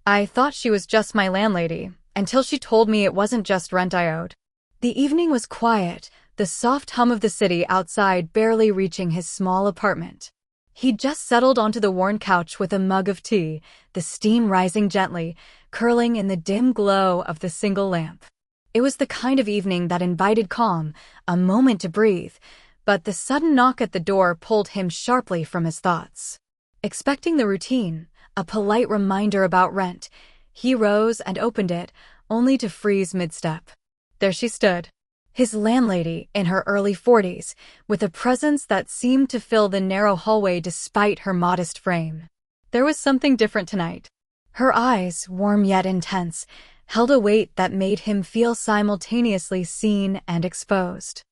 I thought she was just my landlady, until she told me it wasn't just rent I owed. The evening was quiet, the soft hum of the city outside barely reaching his small apartment. He'd just settled onto the worn couch with a mug of tea, the steam rising gently, curling in the dim glow of the single lamp. It was the kind of evening that invited calm, a moment to breathe, but the sudden knock at the door pulled him sharply from his thoughts. Expecting the routine, a polite reminder about rent, he rose and opened it, only to freeze mid-step. There she stood, his landlady in her early 40s, with a presence that seemed to fill the narrow hallway despite her modest frame. There was something different tonight. Her eyes, warm yet intense, held a weight that made him feel simultaneously seen and exposed.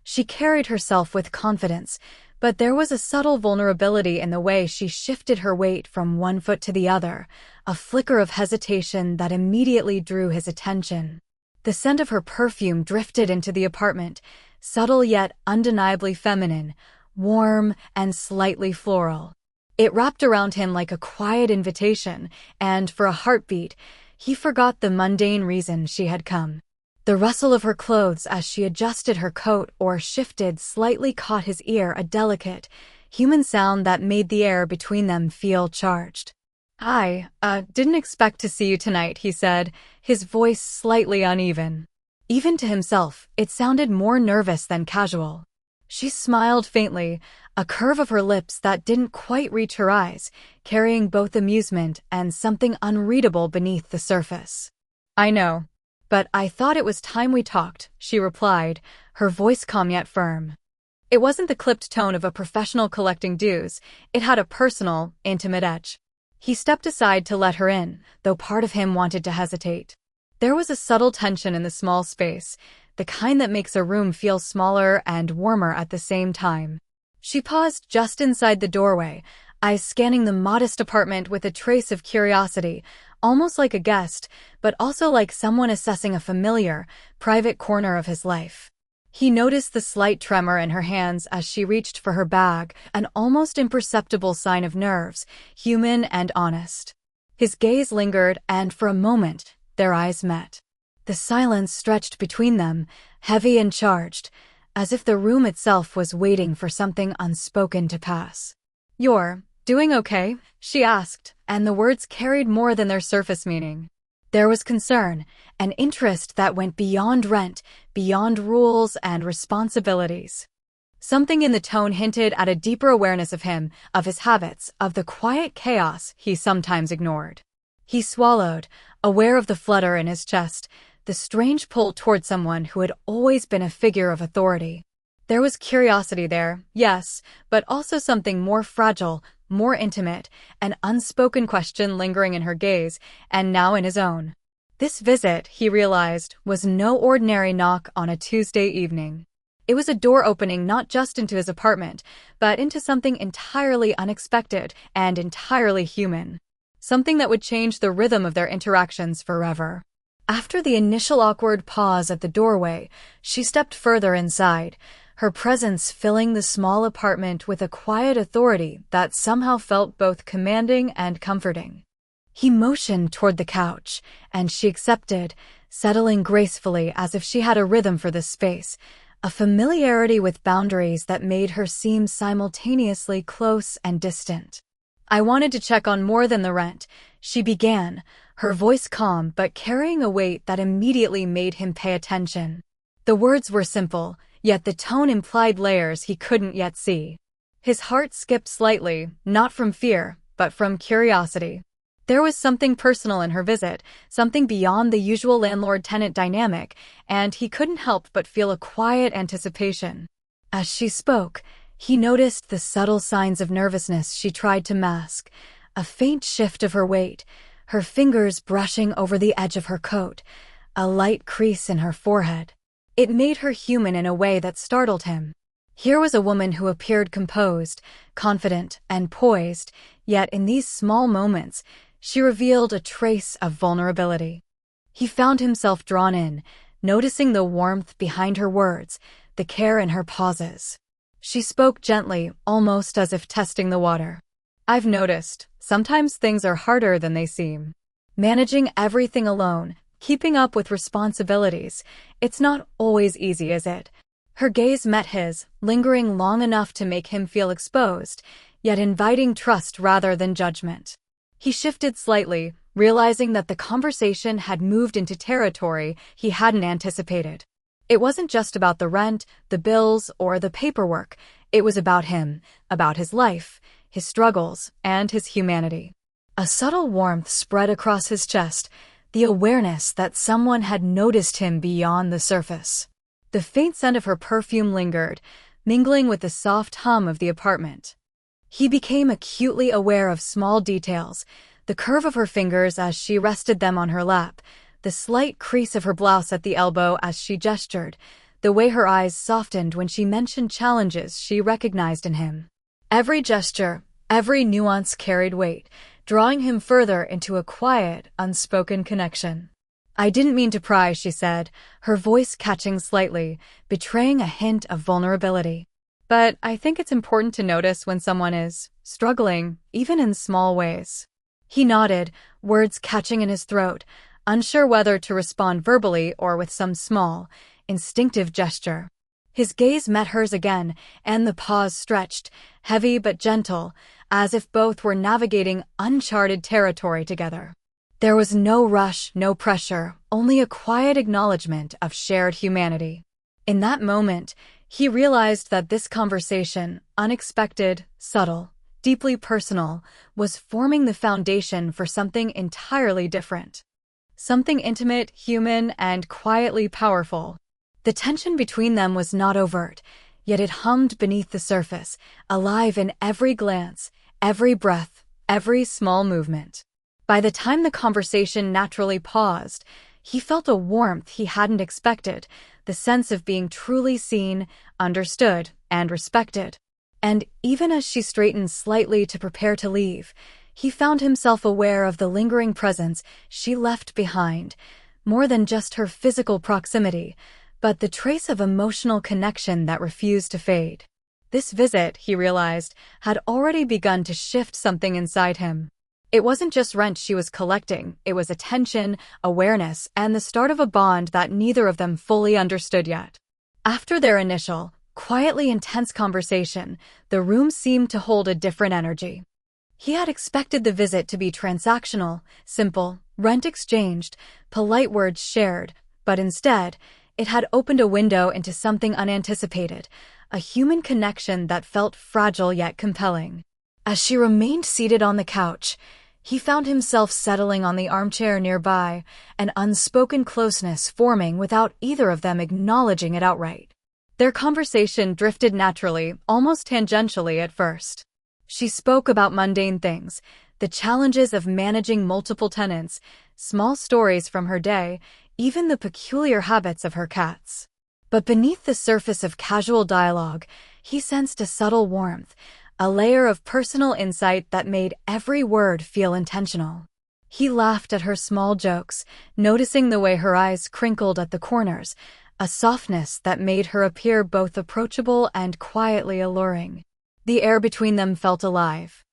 She carried herself with confidence, but there was a subtle vulnerability in the way she shifted her weight from one foot to the other, a flicker of hesitation that immediately drew his attention. The scent of her perfume drifted into the apartment, subtle yet undeniably feminine, warm and slightly floral. It wrapped around him like a quiet invitation, and for a heartbeat, he forgot the mundane reason she had come. The rustle of her clothes as she adjusted her coat or shifted slightly caught his ear, a delicate, human sound that made the air between them feel charged. I didn't expect to see you tonight, he said, his voice slightly uneven. Even to himself, it sounded more nervous than casual. She smiled faintly, a curve of her lips that didn't quite reach her eyes, carrying both amusement and something unreadable beneath the surface. I know. But I thought it was time we talked, she replied, her voice calm yet firm. It wasn't the clipped tone of a professional collecting dues, it had a personal, intimate edge. He stepped aside to let her in, though part of him wanted to hesitate. There was a subtle tension in the small space, the kind that makes a room feel smaller and warmer at the same time. She paused just inside the doorway, eyes scanning the modest apartment with a trace of curiosity, almost like a guest, but also like someone assessing a familiar, private corner of his life. He noticed the slight tremor in her hands as she reached for her bag, an almost imperceptible sign of nerves, human and honest. His gaze lingered, and for a moment, their eyes met. The silence stretched between them, heavy and charged, as if the room itself was waiting for something unspoken to pass. "You're doing okay?" she asked, and the words carried more than their surface meaning. There was concern, an interest that went beyond rent, beyond rules and responsibilities. Something in the tone hinted at a deeper awareness of him, of his habits, of the quiet chaos he sometimes ignored. He swallowed, aware of the flutter in his chest, the strange pull toward someone who had always been a figure of authority. There was curiosity there, yes, but also something more fragile, more intimate, an unspoken question lingering in her gaze, and now in his own. This visit, he realized, was no ordinary knock on a Tuesday evening. It was a door opening not just into his apartment, but into something entirely unexpected and entirely human. Something that would change the rhythm of their interactions forever. After the initial awkward pause at the doorway, she stepped further inside, her presence filling the small apartment with a quiet authority that somehow felt both commanding and comforting. He motioned toward the couch, and she accepted, settling gracefully as if she had a rhythm for this space, a familiarity with boundaries that made her seem simultaneously close and distant. "I wanted to check on more than the rent," she began, her voice calm but carrying a weight that immediately made him pay attention. The words were simple, yet the tone implied layers he couldn't yet see. His heart skipped slightly, not from fear, but from curiosity. There was something personal in her visit, something beyond the usual landlord-tenant dynamic, and he couldn't help but feel a quiet anticipation. As she spoke, he noticed the subtle signs of nervousness she tried to mask, a faint shift of her weight, her fingers brushing over the edge of her coat, a light crease in her forehead. It made her human in a way that startled him. Here was a woman who appeared composed, confident, and poised, yet in these small moments, she revealed a trace of vulnerability. He found himself drawn in, noticing the warmth behind her words, the care in her pauses. She spoke gently, almost as if testing the water. "I've noticed, sometimes things are harder than they seem." Managing everything alone, keeping up with responsibilities, it's not always easy, is it? Her gaze met his, lingering long enough to make him feel exposed, yet inviting trust rather than judgment. He shifted slightly, realizing that the conversation had moved into territory he hadn't anticipated. It wasn't just about the rent, the bills, or the paperwork. It was about him, about his life, his struggles, and his humanity. A subtle warmth spread across his chest, the awareness that someone had noticed him beyond the surface. The faint scent of her perfume lingered, mingling with the soft hum of the apartment. He became acutely aware of small details, the curve of her fingers as she rested them on her lap, the slight crease of her blouse at the elbow as she gestured, the way her eyes softened when she mentioned challenges she recognized in him. Every gesture, every nuance carried weight, drawing him further into a quiet, unspoken connection. "I didn't mean to pry," she said, her voice catching slightly, betraying a hint of vulnerability. "But I think it's important to notice when someone is struggling, even in small ways." He nodded, words catching in his throat, unsure whether to respond verbally or with some small, instinctive gesture. His gaze met hers again, and the pause stretched, heavy but gentle, as if both were navigating uncharted territory together. There was no rush, no pressure, only a quiet acknowledgement of shared humanity. In that moment, he realized that this conversation, unexpected, subtle, deeply personal, was forming the foundation for something entirely different. Something intimate, human, and quietly powerful. The tension between them was not overt, yet it hummed beneath the surface, alive in every glance, every breath, every small movement. By the time the conversation naturally paused, he felt a warmth he hadn't expected, the sense of being truly seen, understood, and respected. And even as she straightened slightly to prepare to leave, he found himself aware of the lingering presence she left behind, more than just her physical proximity, but the trace of emotional connection that refused to fade. This visit, he realized, had already begun to shift something inside him. It wasn't just rent she was collecting, it was attention, awareness, and the start of a bond that neither of them fully understood yet. After their initial, quietly intense conversation, the room seemed to hold a different energy. He had expected the visit to be transactional, simple, rent exchanged, polite words shared, but instead, it had opened a window into something unanticipated, a human connection that felt fragile yet compelling. As she remained seated on the couch, he found himself settling on the armchair nearby, an unspoken closeness forming without either of them acknowledging it outright. Their conversation drifted naturally, almost tangentially at first. She spoke about mundane things, the challenges of managing multiple tenants, small stories from her day, even the peculiar habits of her cats. But beneath the surface of casual dialogue, he sensed a subtle warmth, a layer of personal insight that made every word feel intentional. He laughed at her small jokes, noticing the way her eyes crinkled at the corners, a softness that made her appear both approachable and quietly alluring. The air between them felt alive.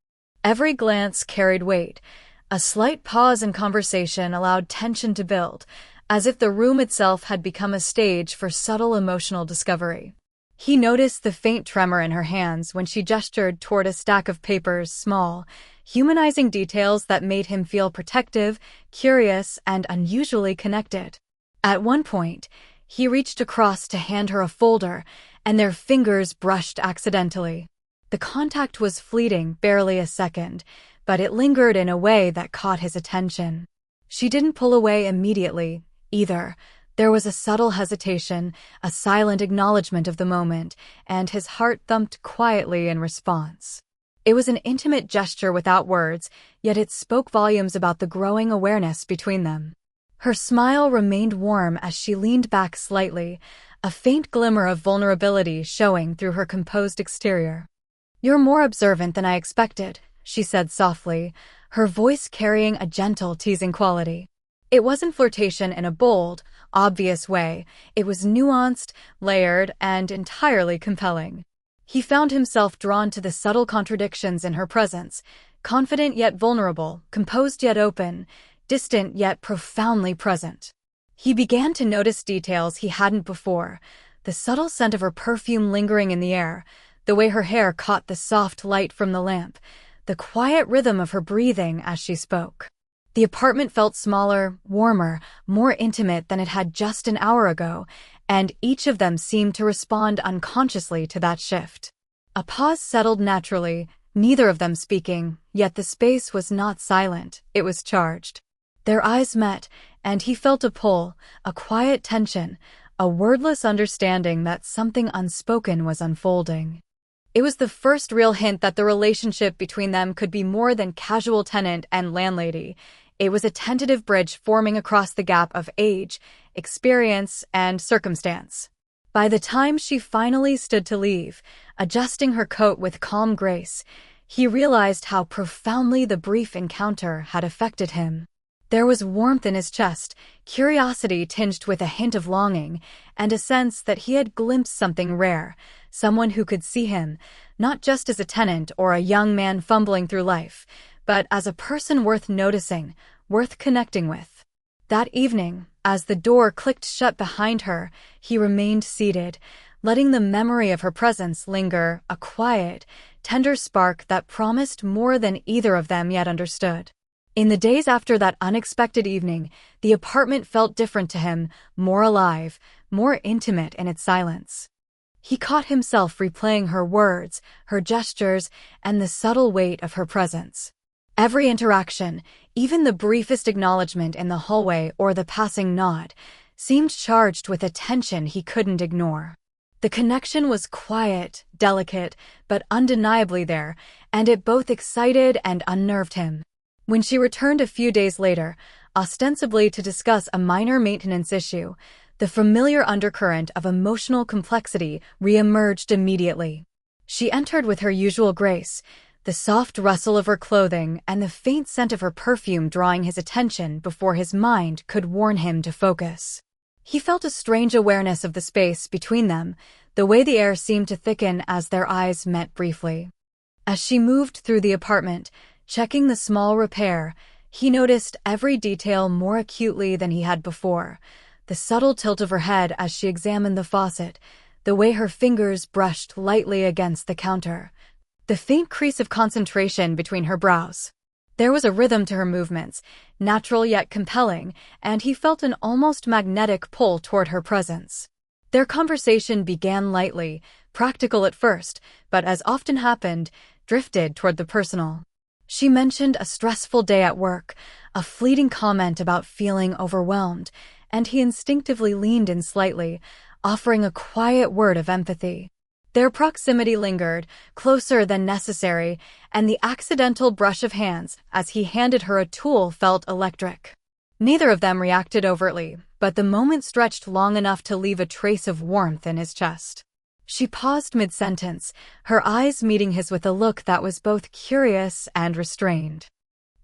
Every glance carried weight. A slight pause in conversation allowed tension to build, as if the room itself had become a stage for subtle emotional discovery. He noticed the faint tremor in her hands when she gestured toward a stack of papers, small, humanizing details that made him feel protective, curious, and unusually connected. At one point, he reached across to hand her a folder, and their fingers brushed accidentally. The contact was fleeting, barely a second, but it lingered in a way that caught his attention. She didn't pull away immediately, either. There was a subtle hesitation, a silent acknowledgement of the moment, and his heart thumped quietly in response. It was an intimate gesture without words, yet it spoke volumes about the growing awareness between them. Her smile remained warm as she leaned back slightly, a faint glimmer of vulnerability showing through her composed exterior. "You're more observant than I expected," she said softly, her voice carrying a gentle, teasing quality. It wasn't flirtation in a bold, obvious way. It was nuanced, layered, and entirely compelling. He found himself drawn to the subtle contradictions in her presence, confident yet vulnerable, composed yet open, distant yet profoundly present. He began to notice details he hadn't before, the subtle scent of her perfume lingering in the air, the way her hair caught the soft light from the lamp, the quiet rhythm of her breathing as she spoke. The apartment felt smaller, warmer, more intimate than it had just an hour ago, and each of them seemed to respond unconsciously to that shift. A pause settled naturally, neither of them speaking, yet the space was not silent, it was charged. Their eyes met, and he felt a pull, a quiet tension, a wordless understanding that something unspoken was unfolding. It was the first real hint that the relationship between them could be more than casual tenant and landlady. It was a tentative bridge forming across the gap of age, experience, and circumstance. By the time she finally stood to leave, adjusting her coat with calm grace, he realized how profoundly the brief encounter had affected him. There was warmth in his chest, curiosity tinged with a hint of longing, and a sense that he had glimpsed something rare, someone who could see him, not just as a tenant or a young man fumbling through life, but as a person worth noticing, worth connecting with. That evening, as the door clicked shut behind her, he remained seated, letting the memory of her presence linger, a quiet, tender spark that promised more than either of them yet understood. In the days after that unexpected evening, the apartment felt different to him, more alive, more intimate in its silence. He caught himself replaying her words, her gestures, and the subtle weight of her presence. Every interaction, even the briefest acknowledgement in the hallway or the passing nod, seemed charged with a tension he couldn't ignore. The connection was quiet, delicate, but undeniably there, and it both excited and unnerved him. When she returned a few days later, ostensibly to discuss a minor maintenance issue, the familiar undercurrent of emotional complexity re-emerged immediately. She entered with her usual grace, the soft rustle of her clothing and the faint scent of her perfume drawing his attention before his mind could warn him to focus. He felt a strange awareness of the space between them, the way the air seemed to thicken as their eyes met briefly. As she moved through the apartment, checking the small repair, he noticed every detail more acutely than he had before. The subtle tilt of her head as she examined the faucet, the way her fingers brushed lightly against the counter, the faint crease of concentration between her brows. There was a rhythm to her movements, natural yet compelling, and he felt an almost magnetic pull toward her presence. Their conversation began lightly, practical at first, but as often happened, drifted toward the personal. She mentioned a stressful day at work, a fleeting comment about feeling overwhelmed, and he instinctively leaned in slightly, offering a quiet word of empathy. Their proximity lingered, closer than necessary, and the accidental brush of hands as he handed her a tool felt electric. Neither of them reacted overtly, but the moment stretched long enough to leave a trace of warmth in his chest. She paused mid-sentence, her eyes meeting his with a look that was both curious and restrained.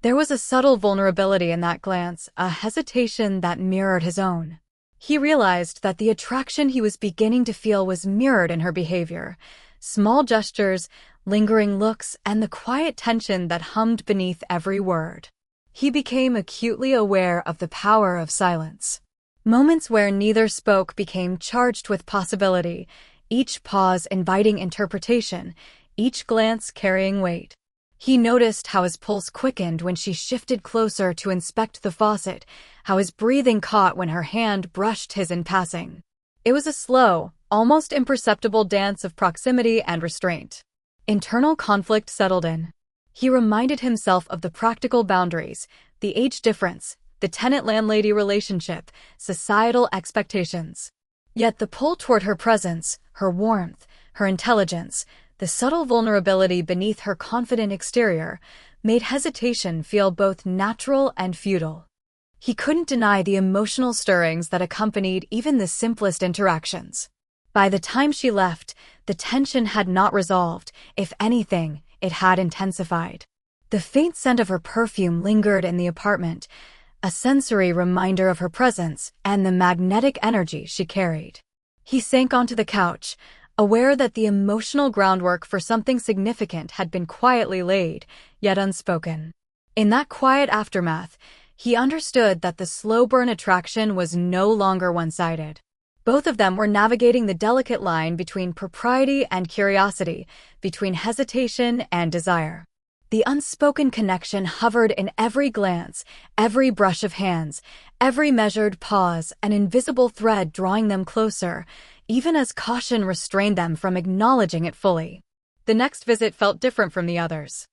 There was a subtle vulnerability in that glance, a hesitation that mirrored his own. He realized that the attraction he was beginning to feel was mirrored in her behavior, small gestures, lingering looks, and the quiet tension that hummed beneath every word. He became acutely aware of the power of silence. Moments where neither spoke became charged with possibility, each pause inviting interpretation, each glance carrying weight. He noticed how his pulse quickened when she shifted closer to inspect the faucet, how his breathing caught when her hand brushed his in passing. It was a slow, almost imperceptible dance of proximity and restraint. Internal conflict settled in. He reminded himself of the practical boundaries, the age difference, the tenant-landlady relationship, societal expectations. Yet the pull toward her presence, her warmth, her intelligence, the subtle vulnerability beneath her confident exterior, made hesitation feel both natural and futile. He couldn't deny the emotional stirrings that accompanied even the simplest interactions. By the time she left, the tension had not resolved. If anything, it had intensified. The faint scent of her perfume lingered in the apartment, a sensory reminder of her presence and the magnetic energy she carried. He sank onto the couch, aware that the emotional groundwork for something significant had been quietly laid, yet unspoken. In that quiet aftermath, He understood that the slow-burn attraction was no longer one-sided. Both of them were navigating the delicate line between propriety and curiosity, between hesitation and desire. The unspoken connection hovered in every glance, every brush of hands, every measured pause, an invisible thread drawing them closer, even as caution restrained them from acknowledging it fully. The next visit felt different from the others.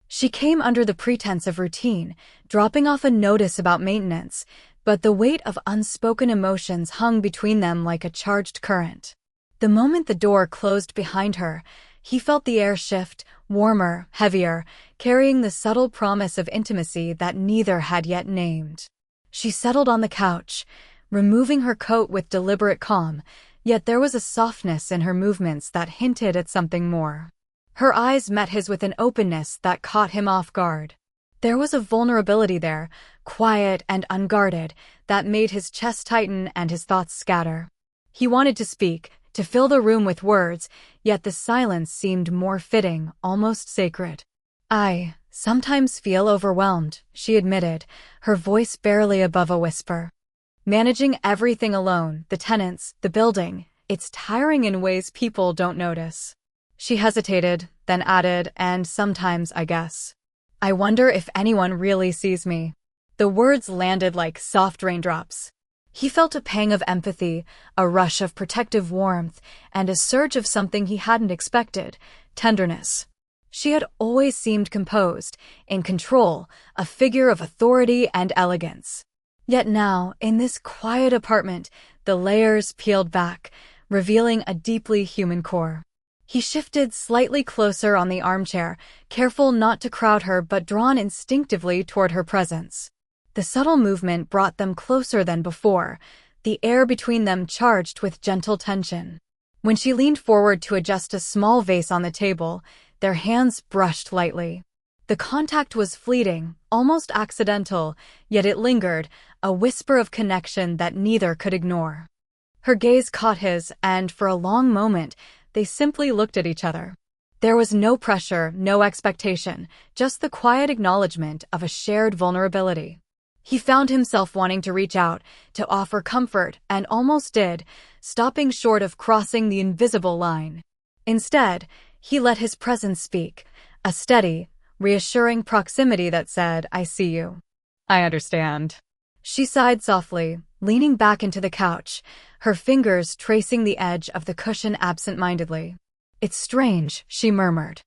She came under the pretense of routine, dropping off a notice about maintenance, but the weight of unspoken emotions hung between them like a charged current. The moment the door closed behind her, he felt the air shift, warmer, heavier, carrying the subtle promise of intimacy that neither had yet named. She settled on the couch, removing her coat with deliberate calm, yet there was a softness in her movements that hinted at something more. Her eyes met his with an openness that caught him off guard. There was a vulnerability there, quiet and unguarded, that made his chest tighten and his thoughts scatter. He wanted to speak, to fill the room with words, yet the silence seemed more fitting, almost sacred. "I sometimes feel overwhelmed," she admitted, her voice barely above a whisper. "Managing everything alone, the tenants, the building, it's tiring in ways people don't notice." She hesitated, then added, "And sometimes, I guess. I wonder if anyone really sees me." The words landed like soft raindrops. He felt a pang of empathy, a rush of protective warmth, and a surge of something he hadn't expected, tenderness. She had always seemed composed, in control, a figure of authority and elegance. Yet now, in this quiet apartment, the layers peeled back, revealing a deeply human core. He shifted slightly closer on the armchair, careful not to crowd her but drawn instinctively toward her presence. The subtle movement brought them closer than before, the air between them charged with gentle tension. When she leaned forward to adjust a small vase on the table, their hands brushed lightly. The contact was fleeting, almost accidental, yet it lingered, a whisper of connection that neither could ignore. Her gaze caught his, and for a long moment, they simply looked at each other. There was no pressure, no expectation, just the quiet acknowledgement of a shared vulnerability. He found himself wanting to reach out, to offer comfort, and almost did, stopping short of crossing the invisible line. Instead, he let his presence speak, a steady, reassuring proximity that said, "I see you. I understand." She sighed softly, leaning back into the couch, her fingers tracing the edge of the cushion absent-mindedly. "It's strange," she murmured.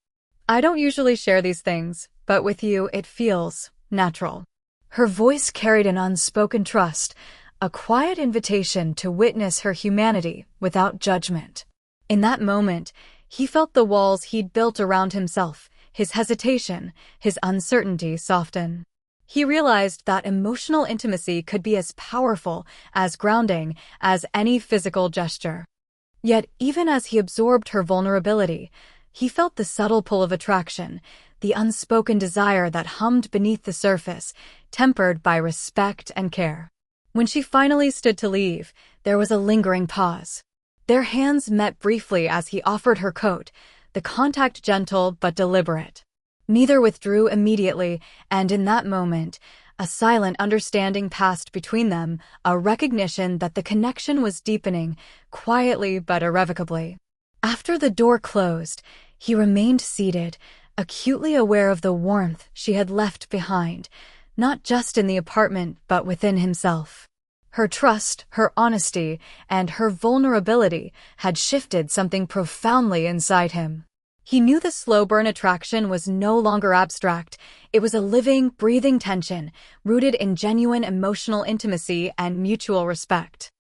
"I don't usually share these things, but with you it feels natural." Her voice carried an unspoken trust, a quiet invitation to witness her humanity without judgment. In that moment, he felt the walls he'd built around himself, his hesitation, his uncertainty soften. He realized that emotional intimacy could be as powerful, as grounding, as any physical gesture. Yet, even as he absorbed her vulnerability, he felt the subtle pull of attraction, the unspoken desire that hummed beneath the surface, tempered by respect and care. When she finally stood to leave, there was a lingering pause. Their hands met briefly as he offered her coat, the contact gentle but deliberate. Neither withdrew immediately, and in that moment, a silent understanding passed between them, a recognition that the connection was deepening, quietly but irrevocably. After the door closed, he remained seated, acutely aware of the warmth she had left behind, not just in the apartment but within himself. Her trust, her honesty, and her vulnerability had shifted something profoundly inside him. He knew the slow-burn attraction was no longer abstract. It was a living, breathing tension, rooted in genuine emotional intimacy and mutual respect.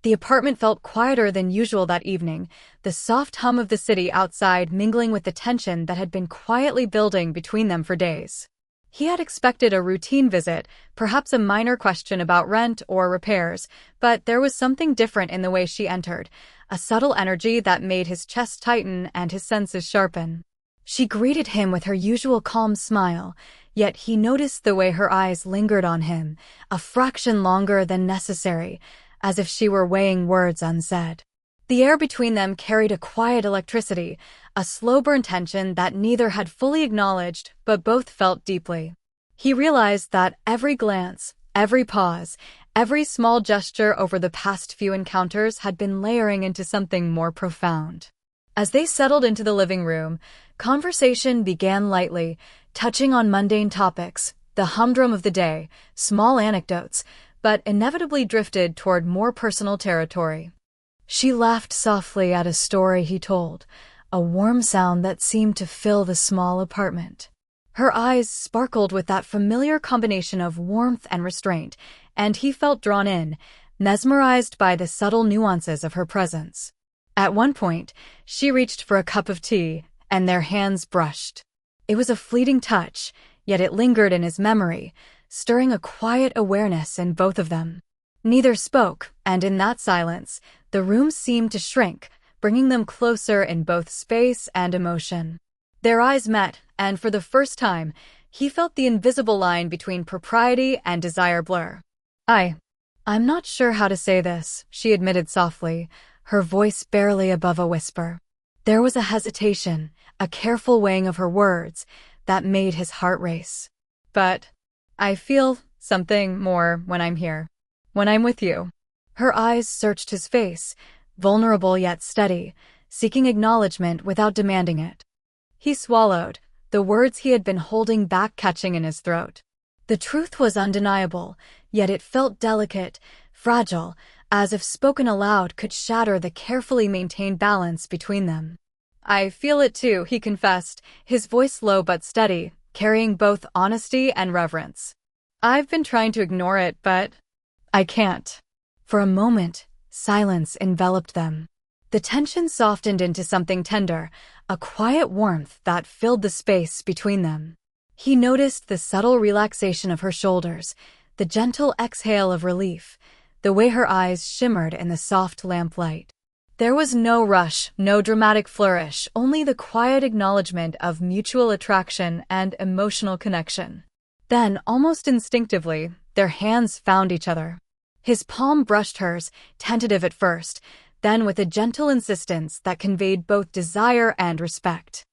The apartment felt quieter than usual that evening, the soft hum of the city outside mingling with the tension that had been quietly building between them for days. He had expected a routine visit, perhaps a minor question about rent or repairs, but there was something different in the way she entered, a subtle energy that made his chest tighten and his senses sharpen. She greeted him with her usual calm smile, yet he noticed the way her eyes lingered on him, a fraction longer than necessary, as if she were weighing words unsaid. The air between them carried a quiet electricity, a slow-burn tension that neither had fully acknowledged but both felt deeply. He realized that every glance, Every pause, every small gesture over the past few encounters had been layering into something more profound. As they settled into the living room, conversation began lightly, touching on mundane topics, the humdrum of the day, small anecdotes, but inevitably drifted toward more personal territory. She laughed softly at a story he told, a warm sound that seemed to fill the small apartment. Her eyes sparkled with that familiar combination of warmth and restraint, and he felt drawn in, mesmerized by the subtle nuances of her presence. At one point, she reached for a cup of tea, and their hands brushed. It was a fleeting touch, yet it lingered in his memory, stirring a quiet awareness in both of them. Neither spoke, and in that silence, the room seemed to shrink, bringing them closer in both space and emotion. Their eyes met, and for the first time, he felt the invisible line between propriety and desire blur. I'm not sure how to say this, she admitted softly, her voice barely above a whisper. There was a hesitation, a careful weighing of her words, that made his heart race. But I feel something more when I'm here. When I'm with you. Her eyes searched his face, vulnerable yet steady, seeking acknowledgement without demanding it. He swallowed, the words he had been holding back catching in his throat. The truth was undeniable, yet it felt delicate, fragile, as if spoken aloud could shatter the carefully maintained balance between them. I feel it too, he confessed, his voice low but steady, carrying both honesty and reverence. I've been trying to ignore it, but I can't. For a moment, silence enveloped them. The tension softened into something tender, a quiet warmth that filled the space between them. He noticed the subtle relaxation of her shoulders, the gentle exhale of relief, the way her eyes shimmered in the soft lamplight. There was no rush, no dramatic flourish, only the quiet acknowledgement of mutual attraction and emotional connection. Then, almost instinctively, their hands found each other. His palm brushed hers, tentative at first, then with a gentle insistence that conveyed both desire and respect.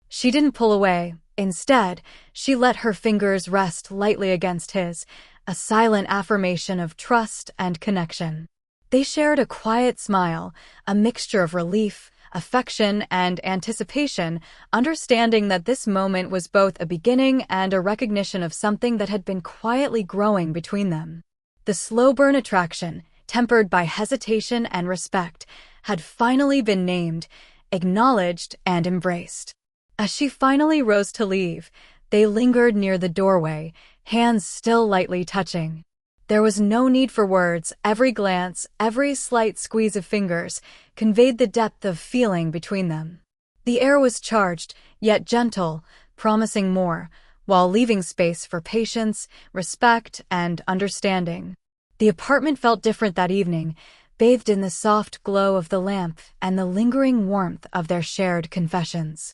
She didn't pull away. Instead, she let her fingers rest lightly against his, a silent affirmation of trust and connection. They shared a quiet smile, a mixture of relief, affection, and anticipation, understanding that this moment was both a beginning and a recognition of something that had been quietly growing between them. The slow-burn attraction, tempered by hesitation and respect, had finally been named, acknowledged, and embraced. As she finally rose to leave, they lingered near the doorway, hands still lightly touching. There was no need for words. Every glance, every slight squeeze of fingers, conveyed the depth of feeling between them. The air was charged, yet gentle, promising more, while leaving space for patience, respect, and understanding. The apartment felt different that evening, bathed in the soft glow of the lamp and the lingering warmth of their shared confessions.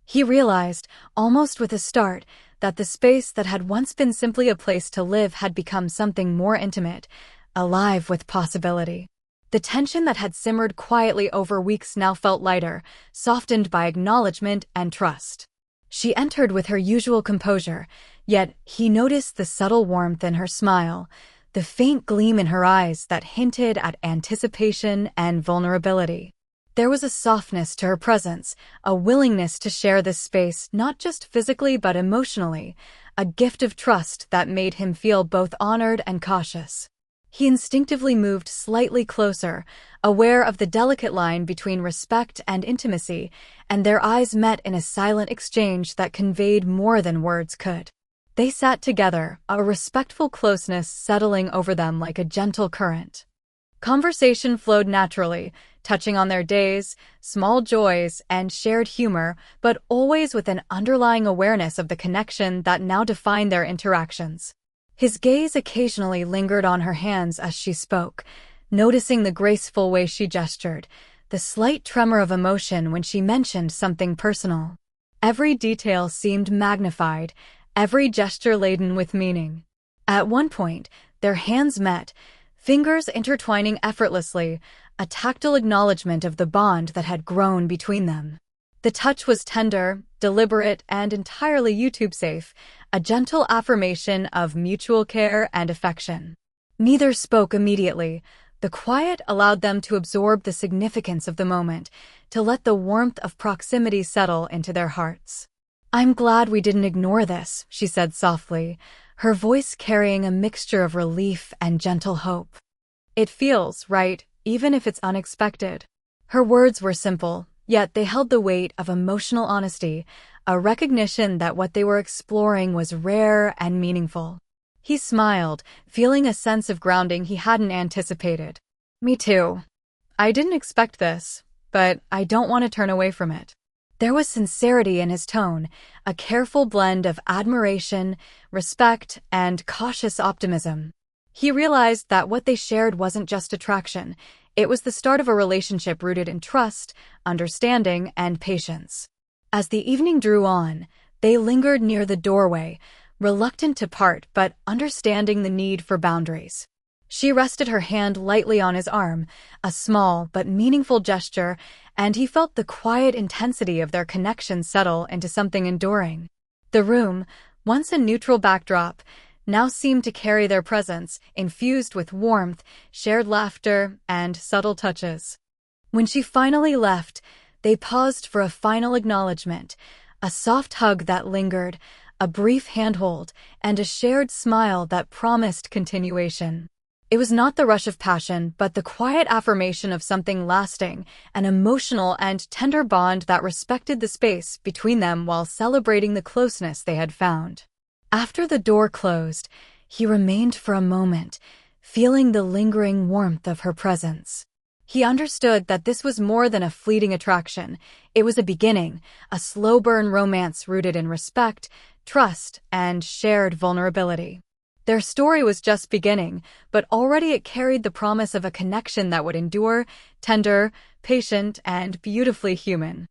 He realized, almost with a start, that the space that had once been simply a place to live had become something more intimate, alive with possibility. The tension that had simmered quietly over weeks now felt lighter, softened by acknowledgement and trust. She entered with her usual composure, yet he noticed the subtle warmth in her smile, the faint gleam in her eyes that hinted at anticipation and vulnerability. There was a softness to her presence, a willingness to share this space not just physically but emotionally, a gift of trust that made him feel both honored and cautious. He instinctively moved slightly closer, aware of the delicate line between respect and intimacy, and their eyes met in a silent exchange that conveyed more than words could. They sat together, a respectful closeness settling over them like a gentle current. Conversation flowed naturally, touching on their days, small joys, and shared humor, but always with an underlying awareness of the connection that now defined their interactions. His gaze occasionally lingered on her hands as she spoke, noticing the graceful way she gestured, the slight tremor of emotion when she mentioned something personal. Every detail seemed magnified, every gesture laden with meaning. At one point, their hands met, fingers intertwining effortlessly, a tactile acknowledgement of the bond that had grown between them. The touch was tender, deliberate, and entirely YouTube safe, a gentle affirmation of mutual care and affection. Neither spoke immediately. The quiet allowed them to absorb the significance of the moment, to let the warmth of proximity settle into their hearts. "I'm glad we didn't ignore this," she said softly, her voice carrying a mixture of relief and gentle hope. "It feels right, even if it's unexpected." Her words were simple, yet they held the weight of emotional honesty, a recognition that what they were exploring was rare and meaningful. He smiled, feeling a sense of grounding he hadn't anticipated. "Me too. I didn't expect this, but I don't want to turn away from it." There was sincerity in his tone, a careful blend of admiration, respect, and cautious optimism. He realized that what they shared wasn't just attraction, it was the start of a relationship rooted in trust, understanding, and patience. As the evening drew on, they lingered near the doorway, reluctant to part but understanding the need for boundaries. She rested her hand lightly on his arm, a small but meaningful gesture, and he felt the quiet intensity of their connection settle into something enduring. The room, once a neutral backdrop, now seemed to carry their presence, infused with warmth, shared laughter, and subtle touches. When she finally left, they paused for a final acknowledgement, a soft hug that lingered, a brief handhold, and a shared smile that promised continuation. It was not the rush of passion, but the quiet affirmation of something lasting, an emotional and tender bond that respected the space between them while celebrating the closeness they had found. After the door closed, he remained for a moment, feeling the lingering warmth of her presence. He understood that this was more than a fleeting attraction. It was a beginning, a slow-burn romance rooted in respect, trust, and shared vulnerability. Their story was just beginning, but already it carried the promise of a connection that would endure, tender, patient, and beautifully human.